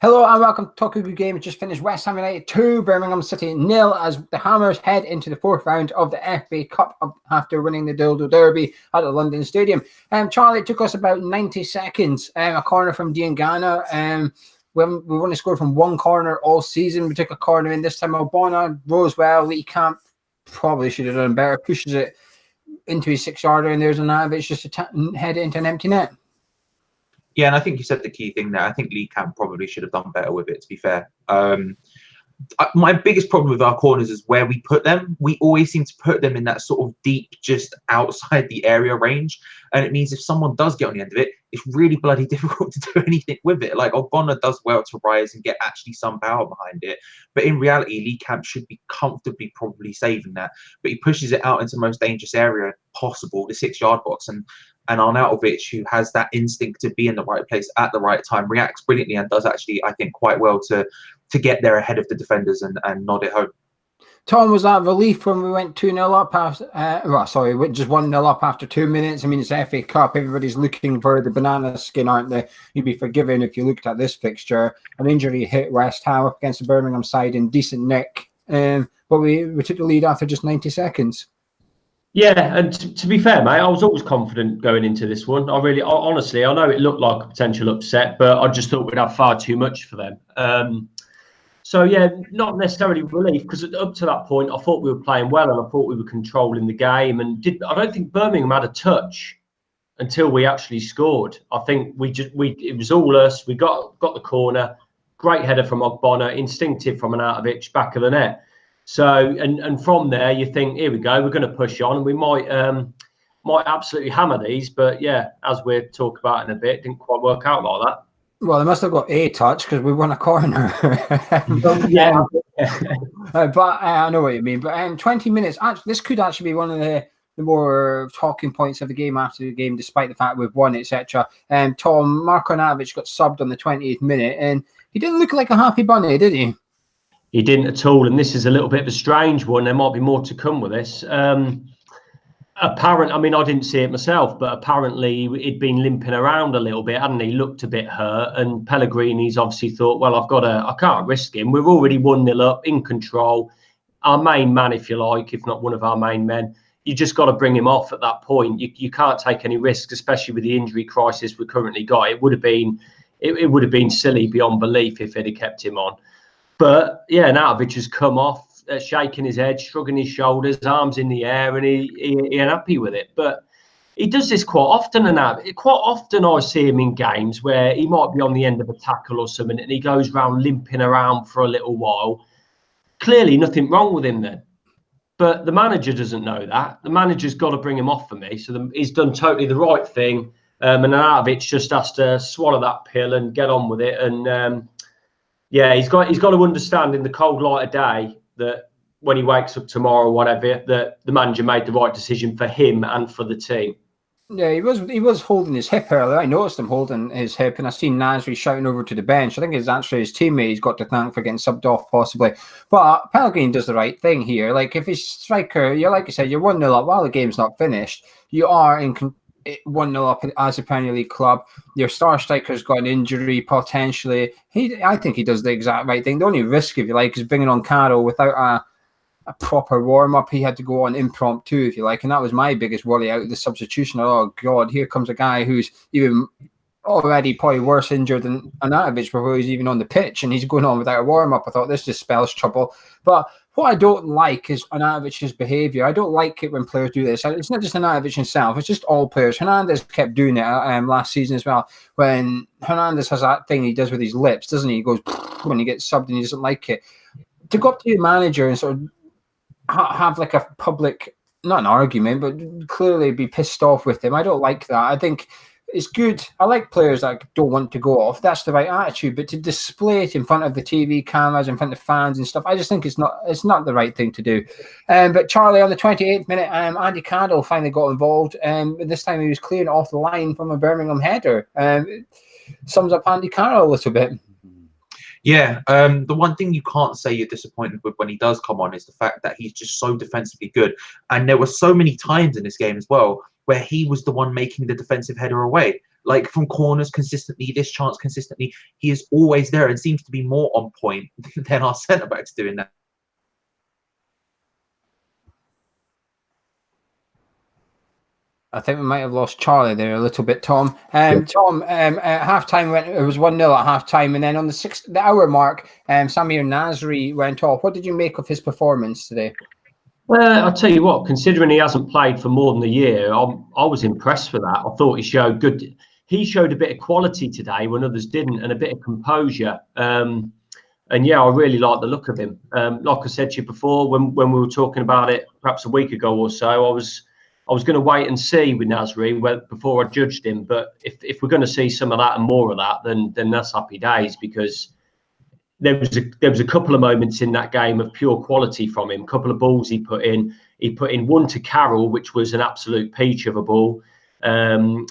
Hello and welcome to Talk a Good Game. Just finished West Ham United 2, Birmingham City 0 as the Hammers head into the fourth round of the FA Cup after winning the Dildo Derby at the London Stadium. Charlie, it took us about 90 seconds. A corner from Diangana. We've only scored from one corner all season. We took a corner in this time. Obona rose well. Lee Camp probably should have done better. Pushes it into his 6-yarder, and there's Arnautovic just to head into an empty net. Yeah, and I think you said the key thing there. I think Lee Camp probably should have done better with it, to be fair. My biggest problem with our corners is where we put them. We always seem to put them in that sort of deep, just outside the area range. And it means if someone does get on the end of it, it's really bloody difficult to do anything with it. Like, Ogbonna does well to rise and get actually some power behind it. But in reality, Lee Camp should be comfortably probably saving that. But he pushes it out into the most dangerous area possible, the 6-yard box. And Arnautovic, who has that instinct to be in the right place at the right time, reacts brilliantly and does actually, I think, quite well to get there ahead of the defenders and nod it home. Tom, was that relief when we went 2-0 up after, just 1-0 up after 2 minutes? I mean, it's FA Cup. Everybody's looking for the banana skin, aren't they? You'd be forgiven if you looked at this fixture. An injury hit West Ham up against the Birmingham side in decent nick. But we took the lead after just 90 seconds. Yeah, and to be fair, mate, I was always confident going into this one. Honestly, I know it looked like a potential upset, but I just thought we'd have far too much for them. So, yeah, not necessarily relief, because up to that point, I thought we were playing well and I thought we were controlling the game. And I don't think Birmingham had a touch until we actually scored. I think it was all us. We got the corner, great header from Ogbonna, instinctive from Arnautovic, back of the net. So, and from there, you think, here we go, we're going to push on, and we might absolutely hammer these. But yeah, as we'll talk about in a bit, it didn't quite work out like that. Well, they must have got a touch because we won a corner. Yeah. But I know what you mean. But 20 minutes, actually, this could actually be one of the more talking points of the game after the game, despite the fact we've won, etc. Tom, Marko Arnautovic got subbed on the 20th minute, and he didn't look like a happy bunny, did he? He didn't at all, and this is a little bit of a strange one. There might be more to come with this. I mean, I didn't see it myself, but apparently he'd been limping around a little bit, hadn't he? Looked a bit hurt, and Pellegrini's obviously thought, well, I can't risk him. We're already 1-0 up, in control. Our main man, if you like, if not one of our main men, you just got to bring him off at that point. You can't take any risks, especially with the injury crisis we currently got. It would have been silly beyond belief if they'd have kept him on. But yeah, Arnautovic has come off, shaking his head, shrugging his shoulders, arms in the air, and he ain't happy with it. But he does this quite often, and quite often I see him in games where he might be on the end of a tackle or something, and he goes round limping around for a little while. Clearly, nothing wrong with him then. But the manager doesn't know that. The manager's got to bring him off for me. So he's done totally the right thing, and Arnautovic just has to swallow that pill and get on with it. And yeah, he's got to understand in the cold light of day that when he wakes up tomorrow or whatever, that the manager made the right decision for him and for the team. Yeah, he was holding his hip earlier. I noticed him holding his hip, and I seen Nasri shouting over to the bench. I think it's actually his teammate he's got to thank for getting subbed off, possibly. But Pellegrini does the right thing here. Like, if he's striker, like you said, you're 1-0 up while the game's not finished. You are in 1-0 up as a Premier League club. Your star striker's got an injury potentially. I think he does the exact right thing. The only risk, if you like, is bringing on Carroll without a proper warm-up. He had to go on impromptu, if you like, and that was my biggest worry out of the substitution. Oh God, here comes a guy who's even already probably worse injured than Arnautovic before he's even on the pitch, and he's going on without a warm-up. I thought this just spells trouble. But what I don't like is Arnautovic's behaviour. I don't like it when players do this. It's not just Arnautovic himself, it's just all players. Hernandez kept doing it last season as well. When Hernandez has that thing he does with his lips, doesn't he? He goes when he gets subbed and he doesn't like it. To go up to your manager and sort of have like a public, not an argument, but clearly be pissed off with him, I don't like that. I think it's good. I like players that don't want to go off. That's the right attitude. But to display it in front of the TV cameras, in front of fans and stuff, I just think it's not the right thing to do. But Charlie, on the 28th minute, Andy Carroll finally got involved. This time he was clearing off the line from a Birmingham header. Sums up Andy Carroll a little bit. Yeah, the one thing you can't say you're disappointed with when he does come on is the fact that he's just so defensively good. And there were so many times in this game as well where he was the one making the defensive header away. like from corners consistently, this chance consistently. He is always there and seems to be more on point than our centre backs doing that. I think we might have lost Charlie there a little bit, Tom. Tom, at half-time, it was 1-0 at half-time, and then on the hour mark, Samir Nasri went off. What did you make of his performance today? I'll tell you what, considering he hasn't played for more than a year, I was impressed with that. I thought he showed good. He showed a bit of quality today when others didn't, and a bit of composure. And yeah, I really like the look of him. Like I said to you before, when we were talking about it perhaps a week ago or so, I was going to wait and see with Nasri before I judged him. But if we're going to see some of that and more of that, then that's happy days, because there was a couple of moments in that game of pure quality from him. A couple of balls he put in. He put in one to Carroll, which was an absolute peach of a ball. And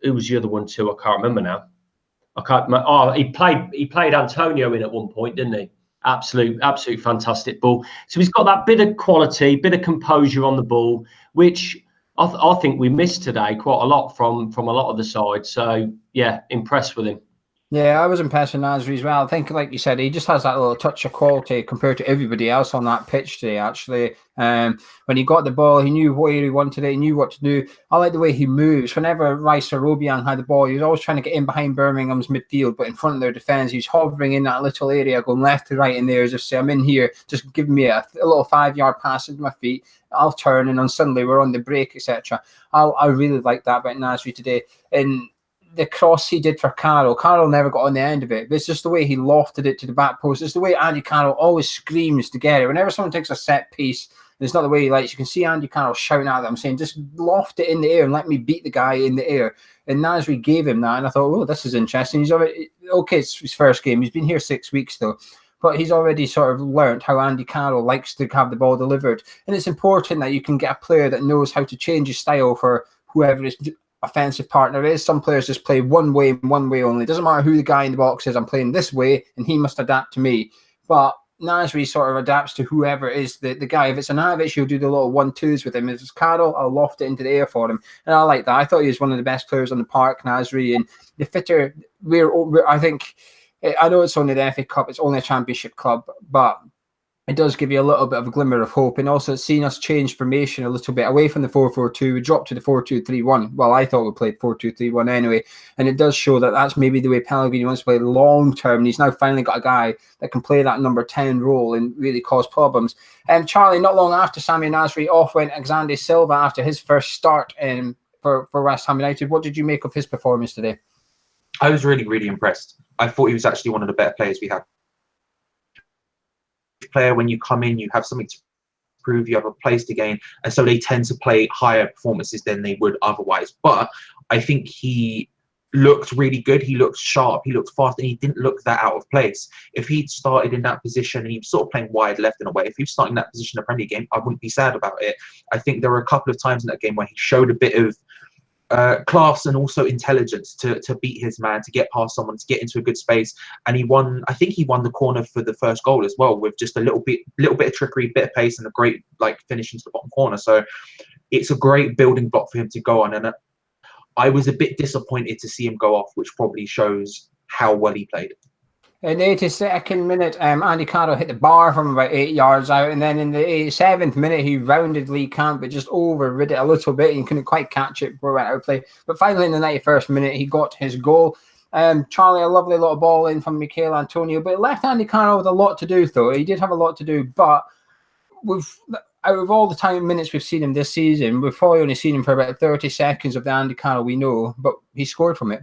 who was the other one too? I can't remember now. He played Antonio in at one point, didn't he? Absolute fantastic ball. So he's got that bit of quality, bit of composure on the ball, which I think we missed today quite a lot from a lot of the sides. So yeah, impressed with him. Yeah, I was impressed with Nasri as well. I think, like you said, he just has that little touch of quality compared to everybody else on that pitch today, actually. When he got the ball, he knew where he wanted it, he knew what to do. I like the way he moves. Whenever Rice or Robian had the ball, he was always trying to get in behind Birmingham's midfield, but in front of their defence, he was hovering in that little area, going left to right in there, as if say, I'm in here, just give me a little 5-yard pass into my feet, I'll turn, and then suddenly we're on the break, etc. I really like that about Nasri today. And the cross he did for Carroll never got on the end of it. But it's just the way he lofted it to the back post. It's the way Andy Carroll always screams to get it. Whenever someone takes a set piece, it's not the way he likes. You can see Andy Carroll shouting at them, saying, just loft it in the air and let me beat the guy in the air. And Nasri gave him that. And I thought, oh, this is interesting. He's already, okay, it's his first game. He's been here 6 weeks, though. But he's already sort of learned how Andy Carroll likes to have the ball delivered. And it's important that you can get a player that knows how to change his style for whoever his offensive partner is. Some players just play one way and one way only. It doesn't matter who the guy in the box is, I'm playing this way, and he must adapt to me. But Nasri sort of adapts to whoever is the guy. If it's Arnautovic, he'll do the little 1-2s with him. If it's Carroll, I'll loft it into the air for him. And I like that. I thought he was one of the best players on the park, Nasri. And the fitter, I think, I know it's only the FA Cup, it's only a championship club, but it does give you a little bit of a glimmer of hope. And also it's seen us change formation a little bit away from the 4-4-2. We dropped to the 4-2-3-1. Well, I thought we played 4-2-3-1 anyway. And it does show that that's maybe the way Pellegrini wants to play long term. And he's now finally got a guy that can play that number 10 role and really cause problems. And Charlie, not long after Samir Nasri, off went Alexander Silva after his first start for West Ham United. What did you make of his performance today? I was really, really impressed. I thought he was actually one of the better players we had. Player, when you come in, you have something to prove, you have a place to gain, and so they tend to play higher performances than they would otherwise. But I think he looked really good, he looked sharp, he looked fast, and he didn't look that out of place. If he'd started in that position, and he was sort of playing wide left in a way, if he was starting in that position in the Premier League game, I wouldn't be sad about it. I think there were a couple of times in that game where he showed a bit of class and also intelligence to beat his man, to get past someone, to get into a good space. And he won, I think he won the corner for the first goal as well, with just a little bit of trickery, bit of pace, and a great finish into the bottom corner. So it's a great building block for him to go on. And I was a bit disappointed to see him go off, which probably shows how well he played. In the 82nd minute, Andy Carroll hit the bar from about 8 yards out, and then in the 87th minute, he rounded Lee Camp, but just overrid it a little bit, and he couldn't quite catch it before it went out of play. But finally, in the 91st minute, he got his goal. Charlie, a lovely little ball in from Michail Antonio, but it left Andy Carroll with a lot to do, though. He did have a lot to do, but out of all the minutes we've seen him this season, we've probably only seen him for about 30 seconds of the Andy Carroll we know, but he scored from it.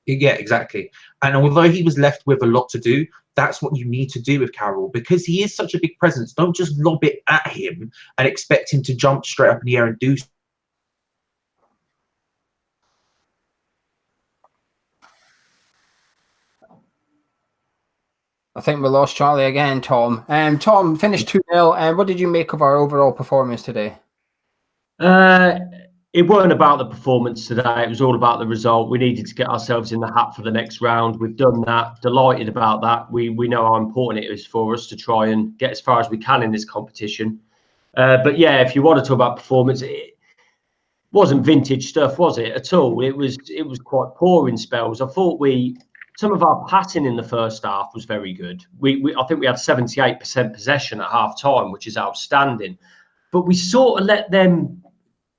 Yeah, exactly. And although he was left with a lot to do, that's what you need to do with Carroll, because he is such a big presence. Don't just lob it at him and expect him to jump straight up in the air and do. I think we lost Charlie again, Tom. Tom finished 2-0. What did you make of our overall performance today? It weren't about the performance today. It was all about the result. We needed to get ourselves in the hat for the next round. We've done that. Delighted about that. We know how important it is for us to try and get as far as we can in this competition. But yeah, if you want to talk about performance, wasn't vintage stuff, was it, at all? It was quite poor in spells. I thought some of our passing in the first half was very good. I think we had 78% possession at half time, which is outstanding. But we sort of let them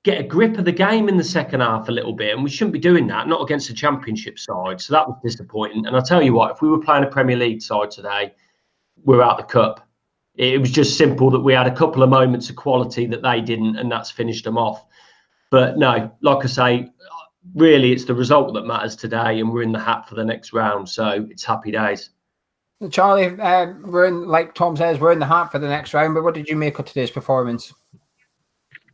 get a grip of the game in the second half a little bit, and we shouldn't be doing that, not against a championship side. So that was disappointing. And I'll tell you what, if we were playing a Premier League side today, we're out the cup. It was just simple that we had a couple of moments of quality that they didn't, and that's finished them off. But no, like I say, really it's the result that matters today, and we're in the hat for the next round. So it's happy days. Charlie, like Tom says, we're in the hat for the next round. But what did you make of today's performance?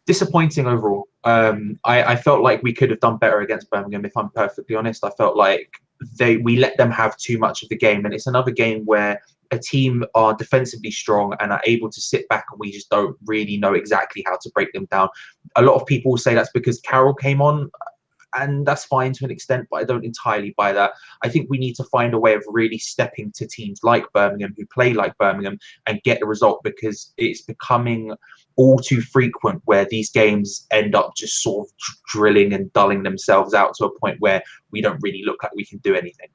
Disappointing overall. I felt like we could have done better against Birmingham, if I'm perfectly honest. I felt like we let them have too much of the game, and it's another game where a team are defensively strong and are able to sit back, and we just don't really know exactly how to break them down. A lot of people will say that's because Carroll came on, and that's fine to an extent, but I don't entirely buy that. I think we need to find a way of really stepping to teams like Birmingham, who play like Birmingham, and get the result, because it's becoming all too frequent where these games end up just sort of drilling and dulling themselves out to a point where we don't really look like we can do anything.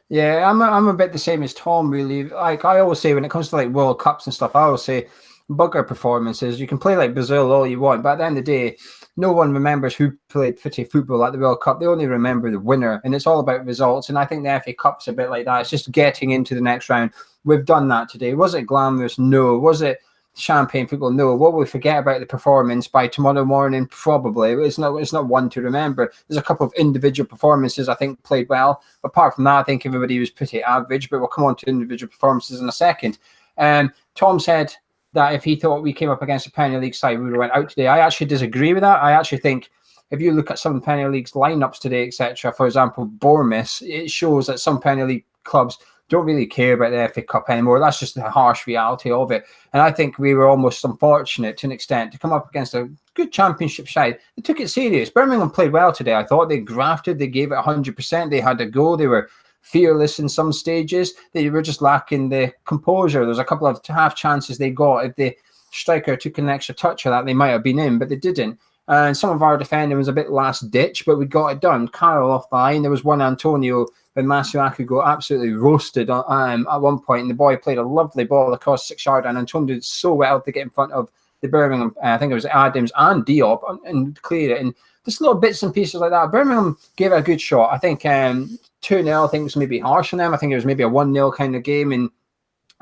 Yeah, I'm a bit the same as Tom, really. Like I always say, when it comes to like World Cups and stuff, I always say bugger performances. You can play like Brazil all you want, but at the end of the day, no one remembers who played football at the World Cup. They only remember the winner, and it's all about results. And I think the FA Cup's a bit like that. It's just getting into the next round. We've done that today. Was it glamorous? No. Was it champagne football? No. Will we forget about the performance by tomorrow morning? Probably. It's not one to remember. There's a couple of individual performances I think played well. Apart from that, I think everybody was pretty average, but we'll come on to individual performances in a second. Tom said that if he thought we came up against a Premier League side, we would have went out today. I actually disagree with that. I actually think if you look at some Premier League's lineups today, etc., for example, Bournemouth, it shows that some Premier League clubs don't really care about the FA Cup anymore. That's just the harsh reality of it. And I think we were almost unfortunate to an extent to come up against a good championship side. They took it serious. Birmingham played well today. I thought they grafted. They gave it 100%. They had a go. They were fearless in some stages. They were just lacking the composure. There's a couple of half chances they got. If the striker took an extra touch of that, they might have been in, but they didn't. And some of our defending was a bit last ditch, but we got it done. Carroll off the line. There was one Antonio when Masuaku got absolutely roasted at one point, and the boy played a lovely ball across 6 yard, and Antonio did so well to get in front of the Birmingham, I think it was Adams and Diop, and clear it. And just little bits and pieces like that. Birmingham gave it a good shot. I think 2-0, I think, was maybe harsh on them. I think it was maybe a 1-0 kind of game and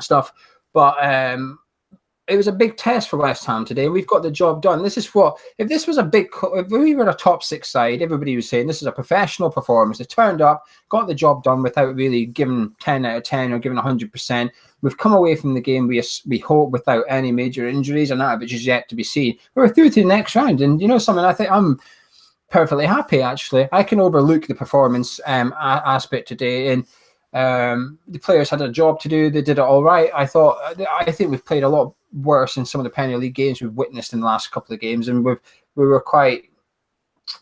stuff. But it was a big test for West Ham today, and we've got the job done. This is what, if we were a top 6 side, everybody was saying this is a professional performance. They turned up, got the job done without really giving 10 out of 10 or giving 100%. We've come away from the game, we hope, without any major injuries, and that which is yet to be seen. We're through to the next round, and you know something, I think I'm perfectly happy, actually. I can overlook the performance aspect today, and the players had a job to do. They did it all right. I think we've played a lot worse in some of the Premier League games we've witnessed in the last couple of games, and we were quite,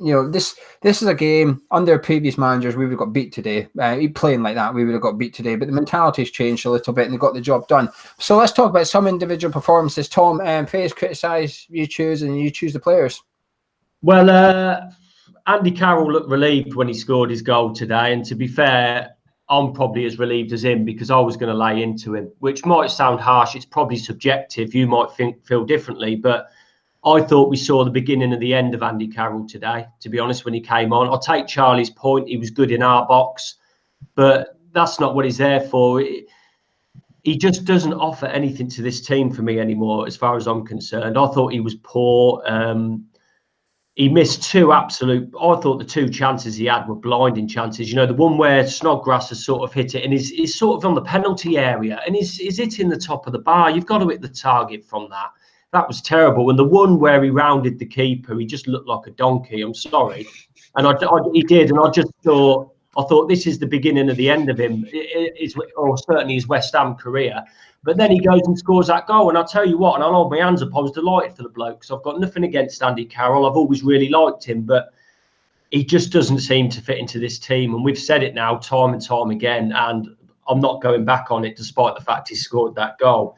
you know, this is a game under previous managers we would have got beat today. Playing like that, we would have got beat today, but the mentality's changed a little bit and they got the job done. So let's talk about some individual performances. Tom, praise, criticise, you choose, and you choose the players. Well, Andy Carroll looked relieved when he scored his goal today, and to be fair, I'm probably as relieved as him, because I was going to lay into him, which might sound harsh. It's probably subjective. You might feel differently, but I thought we saw the beginning of the end of Andy Carroll today, to be honest, when he came on. I'll take Charlie's point. He was good in our box, but that's not what he's there for. He just doesn't offer anything to this team for me anymore, as far as I'm concerned. I thought he was poor. He missed two I thought the 2 chances he had were blinding chances. You know, the one where Snodgrass has sort of hit it and he's sort of on the penalty area and he's hitting the top of the bar. You've got to hit the target from that. That was terrible. And the one where he rounded the keeper, he just looked like a donkey. I'm sorry. And he did. And I thought this is the beginning of the end of him, or certainly his West Ham career. But then he goes and scores that goal. And I'll tell you what, and I'll hold my hands up, I was delighted for the bloke, because I've got nothing against Andy Carroll. I've always really liked him, but he just doesn't seem to fit into this team. And we've said it now time and time again, and I'm not going back on it, despite the fact he scored that goal.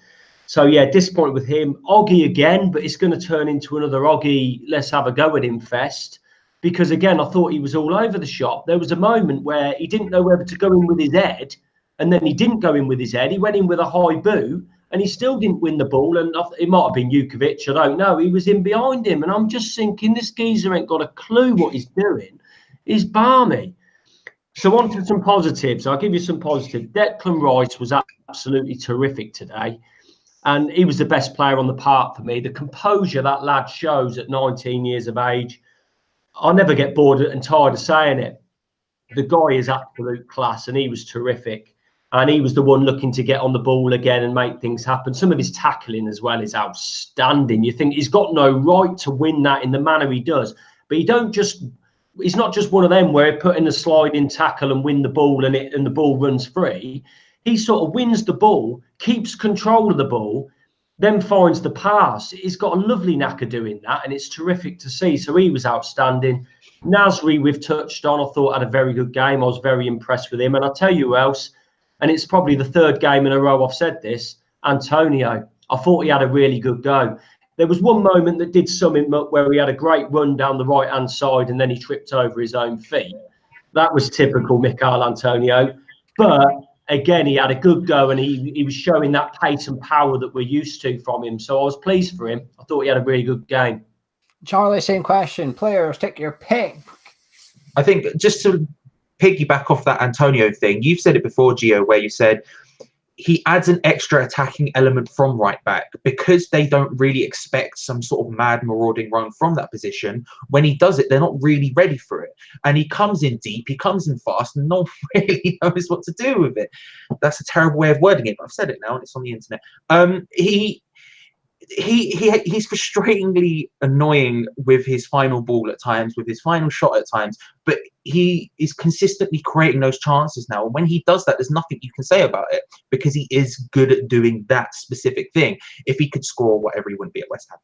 So, yeah, disappointed with him. Oggy again, but it's going to turn into another Oggy, let's have a go at him fest. Because, again, I thought he was all over the shop. There was a moment where he didn't know whether to go in with his head, and then he didn't go in with his head. He went in with a high boot, and he still didn't win the ball. And it might have been Jukovic, I don't know. He was in behind him. And I'm just thinking, this geezer ain't got a clue what he's doing. He's balmy. So on to some positives. I'll give you some positives. Declan Rice was absolutely terrific today. And he was the best player on the park for me. The composure that lad shows at 19 years of age, I'll never get bored and tired of saying it. The guy is absolute class, and he was terrific. And he was the one looking to get on the ball again and make things happen. Some of his tackling as well is outstanding. You think he's got no right to win that in the manner he does. But he's not just one of them where he put in a sliding tackle and win the ball and the ball runs free. He sort of wins the ball, keeps control of the ball, then finds the pass. He's got a lovely knack of doing that, and it's terrific to see. So he was outstanding. Nasri, we've touched on, I thought had a very good game. I was very impressed with him. And I'll tell you who else, and it's probably the third game in a row I've said this, Antonio. I thought he had a really good go. There was one moment that did sum him up where he had a great run down the right-hand side and then he tripped over his own feet. That was typical Michail Antonio. But again, he had a good go, and he was showing that pace and power that we're used to from him. So I was pleased for him. I thought he had a really good game. Charlie, same question. Players, take your pick. I think just to piggyback off that Antonio thing, you've said it before, Gio, where you said he adds an extra attacking element from right back because they don't really expect some sort of mad marauding run from that position. When he does it, they're not really ready for it. And he comes in deep, he comes in fast, and no one really knows what to do with it. That's a terrible way of wording it, but I've said it now and it's on the internet. He's frustratingly annoying with his final ball at times, with his final shot at times, but he is consistently creating those chances now. And when he does that, there's nothing you can say about it because he is good at doing that specific thing. If he could score whatever, he wouldn't be at West Ham.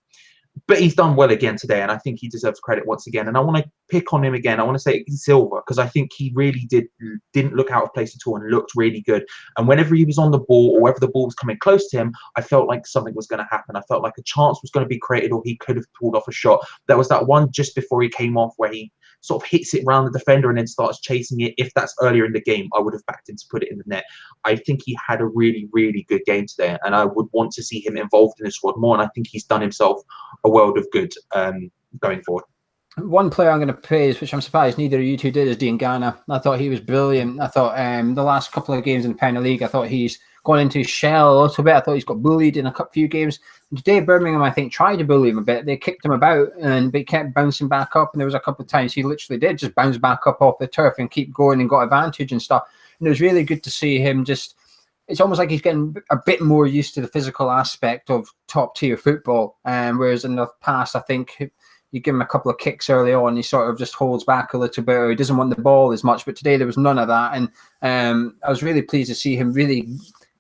But he's done well again today, and I think he deserves credit once again. And I want to pick on him again. I want to say Silva, because I think he really didn't look out of place at all and looked really good. And whenever he was on the ball or whenever the ball was coming close to him, I felt like something was going to happen. I felt like a chance was going to be created, or he could have pulled off a shot. There was that one just before he came off where he sort of hits it around the defender and then starts chasing it. If that's earlier in the game, I would have backed him to put it in the net. I think he had a really, really good game today, and I would want to see him involved in the squad more. And I think he's done himself a world of good going forward. One player I'm going to praise, which I'm surprised neither of you two did, is Diangana. I thought he was brilliant. I thought the last couple of games in the Premier League, I thought he's gone into his shell a little bit. I thought he's got bullied in a few games. Today, Birmingham, I think, tried to bully him a bit. They kicked him about, and they kept bouncing back up. And there was a couple of times he literally did just bounce back up off the turf and keep going and got advantage and stuff. And it was really good to see him just... It's almost like he's getting a bit more used to the physical aspect of top-tier football. Whereas in the past, I think you give him a couple of kicks early on, he sort of just holds back a little bit, or he doesn't want the ball as much. But today there was none of that. And I was really pleased to see him really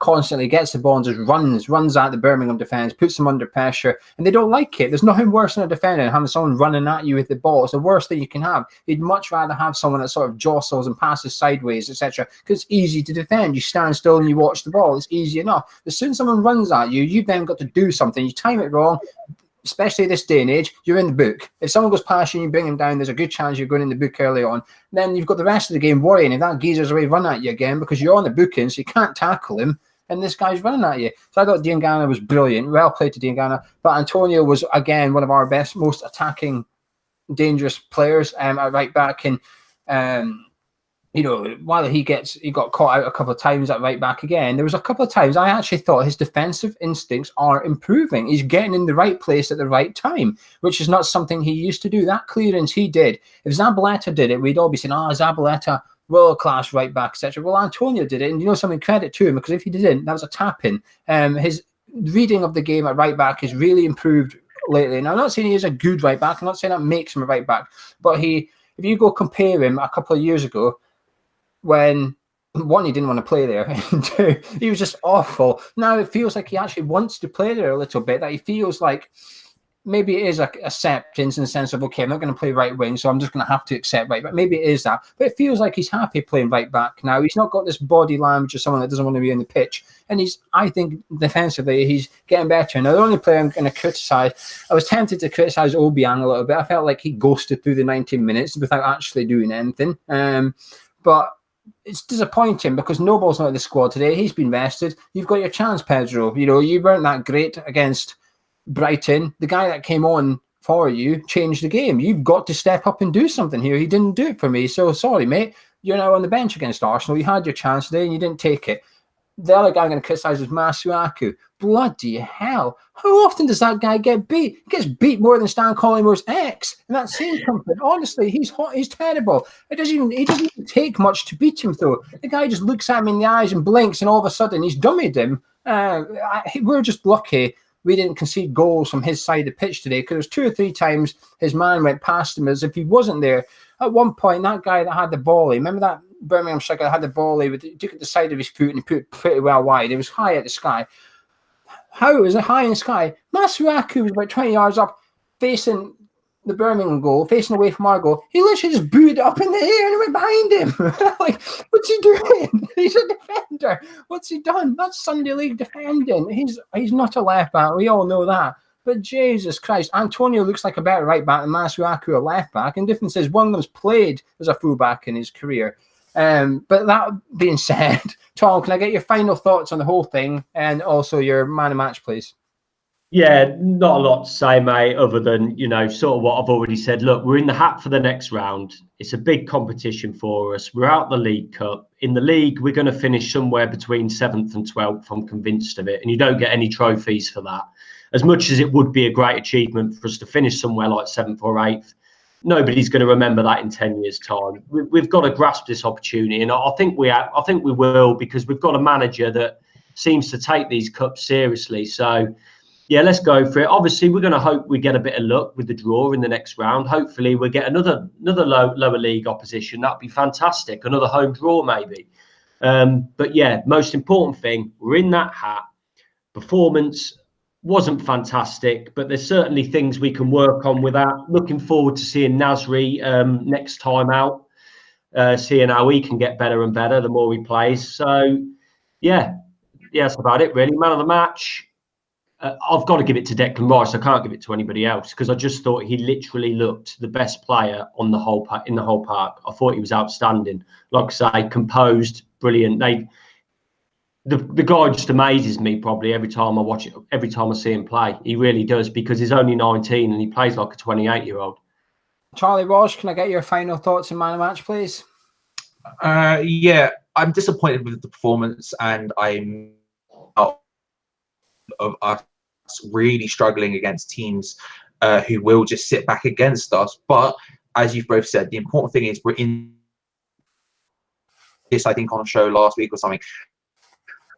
constantly gets the ball and just runs at the Birmingham defence, puts them under pressure, and they don't like it. There's nothing worse than a defender than having someone running at you with the ball. It's the worst thing you can have. You'd much rather have someone that sort of jostles and passes sideways, etc., because it's easy to defend. You stand still and you watch the ball. It's easy enough. As soon as someone runs at you, you've then got to do something. You time it wrong, especially this day and age, you're in the book. If someone goes past you and you bring him down, there's a good chance you're going in the book early on. Then you've got the rest of the game worrying if that geezer's away run at you again, because you're on the booking, so you can't tackle him. And this guy's running at you. So I thought Diangana was brilliant. Well played to Diangana. But Antonio was, again, one of our best, most attacking, dangerous players at right back. And, while he got caught out a couple of times at right back again, there was a couple of times I actually thought his defensive instincts are improving. He's getting in the right place at the right time, which is not something he used to do. That clearance he did. If Zabaleta did it, we'd all be saying, Zabaleta, world-class right back, etc. Well, Antonio did it, and something, credit to him, because if he didn't, that was a tap-in. His reading of the game at right back has really improved lately. And I'm not saying he is a good right back. I'm not saying that makes him a right back. But if you go compare him a couple of years ago, when, one, he didn't want to play there, and two, he was just awful. Now it feels like he actually wants to play there a little bit, that he feels like maybe it is acceptance in the sense of, okay, I'm not going to play right wing, so I'm just going to have to accept right back. Maybe it is that. But it feels like he's happy playing right back now. He's not got this body language of someone that doesn't want to be on the pitch. And I think, defensively, he's getting better. Now, the only player I'm going to criticise, I was tempted to criticise Obiang a little bit. I felt like he ghosted through the 90 minutes without actually doing anything. But it's disappointing because Noble's not in the squad today. He's been rested. You've got your chance, Pedro. You weren't that great against Brighton. The guy that came on for you changed the game. You've got to step up and do something here. He didn't do it for me. So sorry, mate. You're now on the bench against Arsenal. You had your chance today and you didn't take it. The other guy I'm going to criticise is Masuaku. Bloody hell. How often does that guy get beat? He gets beat more than Stan Collingwood's ex. And that's saying something. Honestly, he's terrible. He doesn't even take much to beat him, though. The guy just looks at him in the eyes and blinks, and all of a sudden he's dummied him. We're just lucky we didn't concede goals from his side of the pitch today, because there's 2 or 3 times his man went past him as if he wasn't there. At one point, that guy that had the volley, remember that Birmingham striker that had the volley, he took it the side of his foot and he put it pretty well wide. It was high at the sky. How was it high in the sky? Masuaku was about 20 yards up, facing the Birmingham goal, facing away from our goal. He literally just booed it up in the air and it went behind him. Like, what's he doing? He's a defender. What's he done? That's Sunday League defending. He's not a left back. We all know that. But Jesus Christ, Antonio looks like a better right back than Masuaku a left back. And difference is one of them's played as a full back in his career. But that being said, Tom, can I get your final thoughts on the whole thing and also your man of match, please? Yeah, not a lot to say, mate, other than, sort of what I've already said. Look, we're in the hat for the next round. It's a big competition for us. We're out the League Cup. In the league, we're going to finish somewhere between 7th and 12th. I'm convinced of it. And you don't get any trophies for that. As much as it would be a great achievement for us to finish somewhere like 7th or 8th, nobody's going to remember that in 10 years' time. We've got to grasp this opportunity. And I think we will, because we've got a manager that seems to take these cups seriously. So, yeah, let's go for it. Obviously, we're going to hope we get a bit of luck with the draw in the next round. Hopefully, we'll get another lower league opposition. That'd be fantastic. Another home draw, maybe. But yeah, most important thing, we're in that hat. Performance wasn't fantastic, but there's certainly things we can work on with that. Looking forward to seeing Nasri next time out, seeing how he can get better and better the more he plays. So, yeah, that's about it, really. Man of the match. I've got to give it to Declan Rice. I can't give it to anybody else because I just thought he literally looked the best player on the whole in the whole park. I thought he was outstanding. Like I say, composed, brilliant. The guy just amazes me probably every time I watch it. Every time I see him play, he really does, because he's only 19 and he plays like a 28-year-old. Charlie Walsh, can I get your final thoughts on man of match, please? Yeah, I'm disappointed with the performance, and I'm out of us really struggling against teams who will just sit back against us. But as you've both said, the important thing is we're in this, I think, on a show last week or something.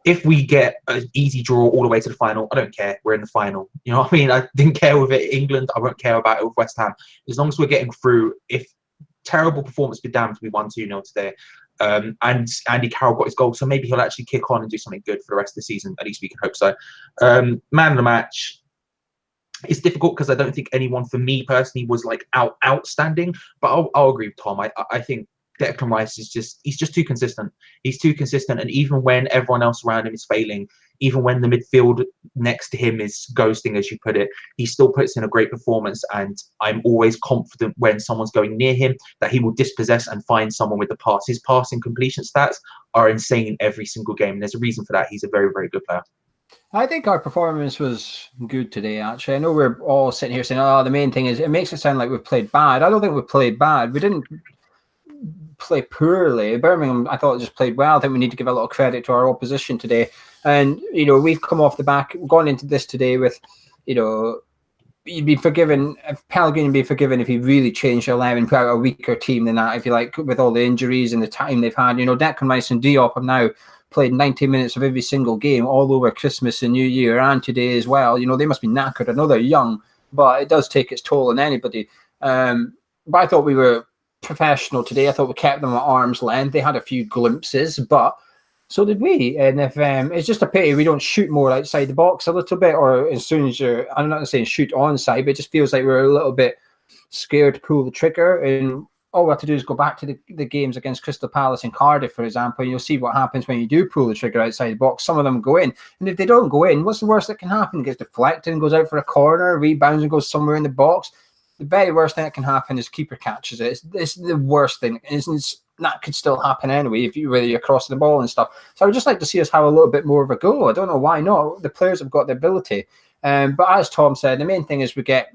If we get an easy draw all the way to the final, I don't care. We're in the final. You know what I mean? I didn't care with it England. I won't care about it with West Ham. As long as we're getting through. If terrible performance, be damned, we won 2-0 today. And Andy Carroll got his goal, so maybe he'll actually kick on and do something good for the rest of the season. At least we can hope so. Man of the match. It's difficult because I don't think anyone, for me personally, was like outstanding. But I'll agree with Tom. I think Declan Rice he's just too consistent. He's too consistent, and even when everyone else around him is failing, even when the midfield next to him is ghosting, as you put it, he still puts in a great performance. And I'm always confident when someone's going near him that he will dispossess and find someone with the pass. His passing completion stats are insane every single game, and there's a reason for that. He's a very, very good player. I think our performance was good today, actually. I know we're all sitting here saying, oh, the main thing is it makes it sound like we've played bad. I don't think we played bad. We didn't play poorly. Birmingham, I thought, just played well. I think we need to give a lot of credit to our opposition today. And, we've come off the back, gone into this today with, you'd be forgiven, Pellegrini would be forgiven if he really changed 11, put out a weaker team than that, if you like, with all the injuries and the time they've had. Declan Rice and Diop have now played 90 minutes of every single game all over Christmas and New Year and today as well. They must be knackered. I know they're young, but it does take its toll on anybody. But I thought we were professional today. I thought we kept them at arm's length. They had a few glimpses, but So did we, and if it's just a pity we don't shoot more outside the box a little bit, or as soon as I'm not saying shoot onside, but it just feels like we're a little bit scared to pull the trigger, and all we have to do is go back to the games against Crystal Palace and Cardiff, for example, and you'll see what happens when you do pull the trigger outside the box. Some of them go in, and if they don't go in, what's the worst that can happen? It gets deflected and goes out for a corner, rebounds and goes somewhere in the box. The very worst thing that can happen is keeper catches it. It's the worst thing. That could still happen anyway, whether you're crossing the ball and stuff. So I would just like to see us have a little bit more of a go. I don't know why not. The players have got the ability. But as Tom said, the main thing is we get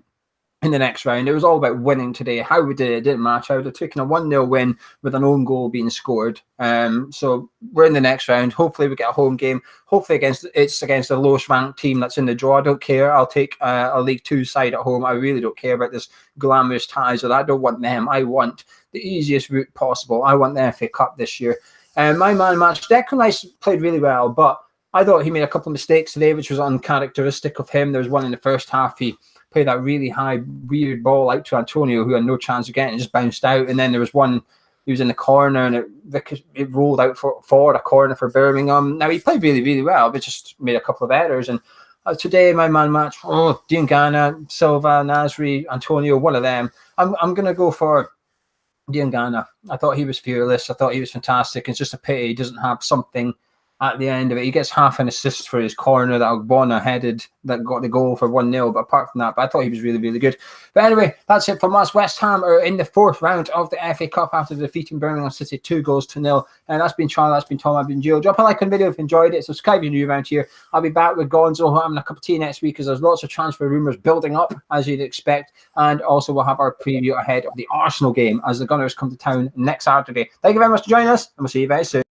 in the next round. It was all about winning today. How we did it didn't matter. I would have taken a 1-0 win with an own goal being scored. So we're in the next round. Hopefully we get a home game. Hopefully it's against the lowest ranked team that's in the draw. I don't care. I'll take a League 2 side at home. I really don't care about this glamorous ties. I don't want them. I want the easiest route possible. I want the FA Cup this year. My man match, Declan Rice played really well, but I thought he made a couple of mistakes today, which was uncharacteristic of him. There was one in the first half. He played that really high, weird ball out to Antonio, who had no chance of getting it, just bounced out. And then there was one, he was in the corner, and it rolled out forward a corner for Birmingham. Now, he played really, really well, but just made a couple of errors. And today, my man match, Diangana, Silva, Nasri, Antonio, one of them. I'm going to go for Diangana. I thought he was fearless. I thought he was fantastic. It's just a pity he doesn't have something at the end of it. He gets half an assist for his corner that Ogbonna headed that got the goal for 1-0. But apart from that, I thought he was really, really good. But anyway, that's it from us. West Ham are in the 4th round of the FA Cup after defeating Birmingham City 2-0. And that's been Charlie, that's been Tom, I've been Jill. Drop a like on the video if you enjoyed it. Subscribe if you're new around here. I'll be back with Gonzo having a cup of tea next week, because there's lots of transfer rumours building up, as you'd expect. And also we'll have our preview ahead of the Arsenal game as the Gunners come to town next Saturday. Thank you very much for joining us, and we'll see you very soon.